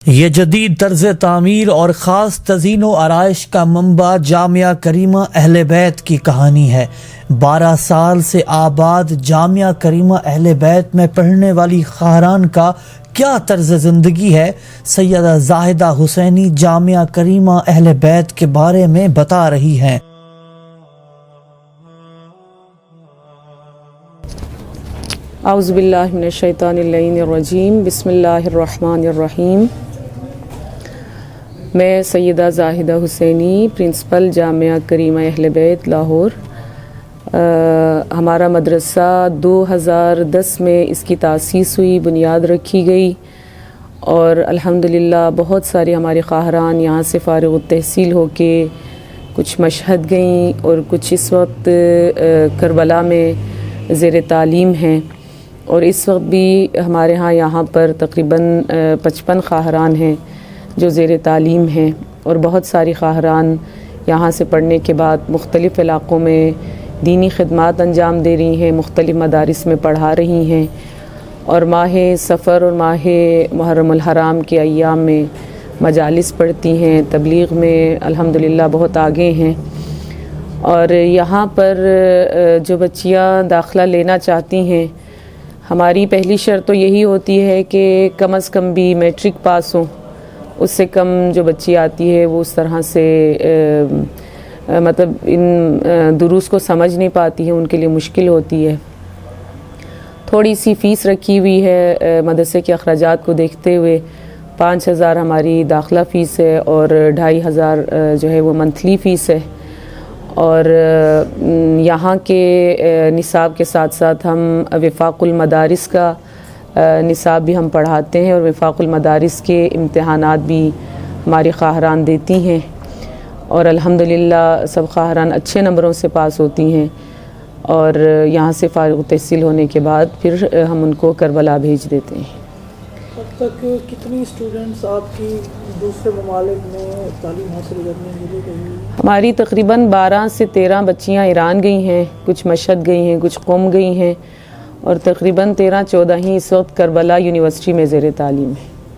یہ جدید طرز تعمیر اور خاص تزئین و آرائش کا منبع جامعہ کریمہ اہل بیت کی کہانی ہے۔ 12 سال سے آباد جامعہ کریمہ اہل بیت میں پڑھنے والی خواہران کا کیا طرز زندگی ہے، سیدہ زاہدہ حسینی جامعہ کریمہ اہل بیت کے بارے میں بتا رہی ہیں۔ اعوذ باللہ من الشیطان اللعین الرجیم، بسم اللہ الرحمن الرحیم۔ میں سیدہ زاہدہ حسینی، پرنسپل جامعہ کریمہ اہل بیت لاہور۔ ہمارا مدرسہ 2010 میں اس کی تاسیس ہوئی، بنیاد رکھی گئی اور الحمدللہ بہت سارے ہمارے خواہران یہاں سے فارغ التحصیل ہو کے کچھ مشہد گئیں اور کچھ اس وقت کربلا میں زیر تعلیم ہیں، اور اس وقت بھی ہمارے یہاں پر تقریباً 55 خواہران ہیں جو زیر تعلیم ہیں، اور بہت ساری خواہران یہاں سے پڑھنے کے بعد مختلف علاقوں میں دینی خدمات انجام دے رہی ہیں، مختلف مدارس میں پڑھا رہی ہیں، اور ماہ سفر اور ماہ محرم الحرام کے ایام میں مجالس پڑھتی ہیں، تبلیغ میں الحمدللہ بہت آگے ہیں۔ اور یہاں پر جو بچیاں داخلہ لینا چاہتی ہیں، ہماری پہلی شرط تو یہی ہوتی ہے کہ کم از کم بھی میٹرک پاس ہوں۔ اس سے کم جو بچی آتی ہے وہ اس طرح سے مطلب ان دروس کو سمجھ نہیں پاتی ہے، ان کے لیے مشکل ہوتی ہے۔ تھوڑی سی فیس رکھی ہوئی ہے مدرسے کے اخراجات کو دیکھتے ہوئے، 5000 ہماری داخلہ فیس ہے اور 2500 جو ہے وہ منتھلی فیس ہے، اور یہاں کے نصاب کے ساتھ ساتھ ہم وفاق المدارس کا نصاب بھی ہم پڑھاتے ہیں، اور وفاق المدارس کے امتحانات بھی ہماری خواہران دیتی ہیں، اور الحمدللہ سب خواہران اچھے نمبروں سے پاس ہوتی ہیں، اور یہاں سے فارغ التحصیل ہونے کے بعد پھر ہم ان کو کربلا بھیج دیتے ہیں۔ اب تک کتنی اسٹوڈنٹس آپ کی دوسرے ممالک میں تعلیم حاصل کرنے کے لیے گئی ہیں؟ ہماری تقریباً 12 سے 13 بچیاں ایران گئی ہیں، کچھ مشہد گئی ہیں، کچھ قم گئی ہیں، اور تقریباً 13-14 ہی اس وقت کربلا یونیورسٹی میں زیر تعلیم ہے۔